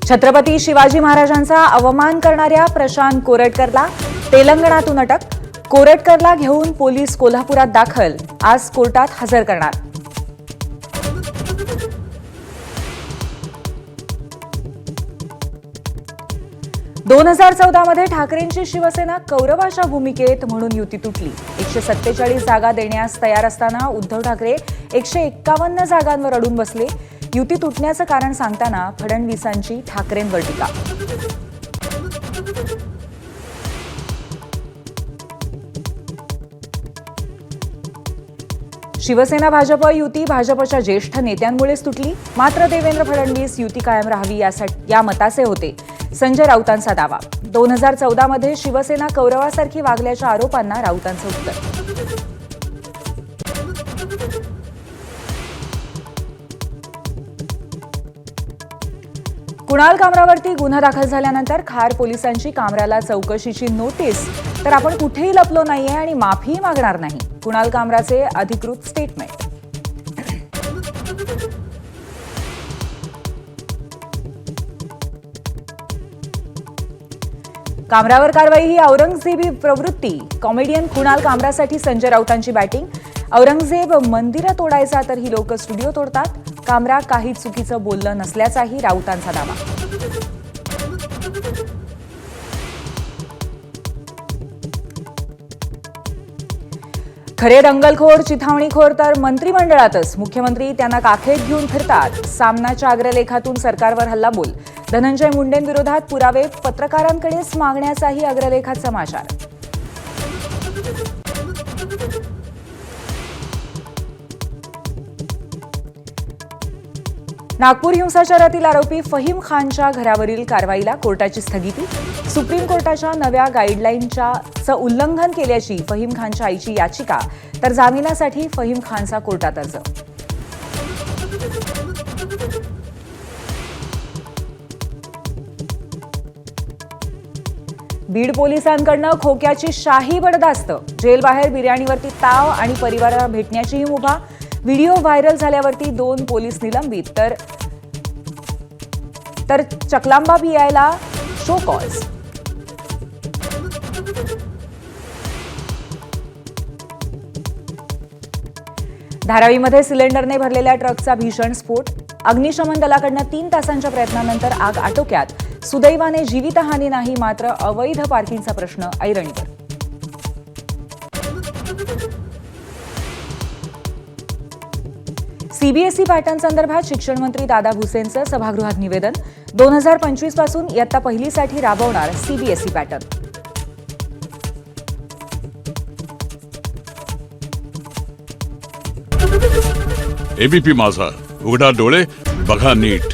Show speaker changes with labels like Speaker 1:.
Speaker 1: छत्रपती शिवाजी महाराजांचा अवमान करणाऱ्या प्रशांत कोरटकरला तेलंगणातून अटक. कोरटकरला घेऊन पोलीस कोल्हापुरात दाखल. आज कोर्टात हजर करणार. दोन 2014 मध्ये ठाकरेंची शिवसेना कौरवाच्या भूमिकेत म्हणून युती तुटली. 147 जागा देण्यास तयार असताना उद्धव ठाकरे 151 जागांवर अडून बसले. युती तुटण्याचं कारण सांगताना फडणवीसांची ठाकरेंवर टीका. शिवसेना भाजप युती भाजपच्या ज्येष्ठ नेत्यांमुळेच तुटली. मात्र देवेंद्र फडणवीस युती कायम राहावी या मताचे होते. संजय राऊतांचा दावा. 2014 मध्ये शिवसेना कौरवासारखी वागल्याच्या आरोपांना राऊतांचं उत्तर. कुणाल कामरावरती गुन्हा दाखल झाल्यानंतर खार पोलिसांची कामराला चौकशीची नोटीस. तर आपण कुठेही लपलो नाहीये आणि माफीही मागणार नाही. कुणाल कामराचे अधिकृत स्टेटमेंट. कामरावर कारवाई ही औरंगजेबी प्रवृत्ती. कॉमेडियन कुणाल कामरासाठी संजय राऊतांची बॅटिंग. औरंगजेब मंदिरं तोडायचा तर ही लोक स्टुडिओ तोडतात. कामरा काही चुकीचं बोललं नसल्याचाही राऊतांचा दावा. खरे दंगलखोर चिथावणीखोर तर मंत्रिमंडळातच. मुख्यमंत्री त्यांना काखेत घेऊन फिरतात. सामनाच्या अग्रलेखातून सरकारवर हल्लाबोल. धनंजय मुंडेंविरोधात पुरावे पत्रकारांकडेच मागण्याचाही अग्रलेखात समाचार. नागपूर हिंसाचारातील आरोपी फहीम खानच्या घरावरील कारवाईला कोर्टाची स्थगिती. सुप्रीम कोर्टाच्या नव्या गाईडलाईनचं उल्लंघन केल्याची फहीम खानच्या आईची याचिका. तर जामिनासाठी फहीम खानचा कोर्टात अर्ज. बीड पोलिसांकडनं खोक्याची शाही बडदास्त. जेलबाहेर बिर्याणीवरती ताव आणि परिवाराला भेटण्याचीही मुभा. व्हिडिओ व्हायरल झाल्यावरती 2 पोलीस निलंबित. तर चकलांबा पियायला शो कॉज. धारावीमध्ये सिलेंडरने भरलेल्या ट्रकचा भीषण स्फोट. अग्निशमन दलाकडनं 3 तासांच्या प्रयत्नानंतर आग आटोक्यात. सुदैवाने जीवितहानी नाही. मात्र अवैध पार्किंगचा प्रश्न ऐरणीवर. सीबीएसई पॅटर्न संदर्भात शिक्षण मंत्री दादा भुसेंचं सभागृहात निवेदन. 2025 पासून इयत्ता पहिलीसाठी राबवणार सीबीएसई पॅटर्न.
Speaker 2: एबीपी माझा, उघडा डोळे बघा नीट.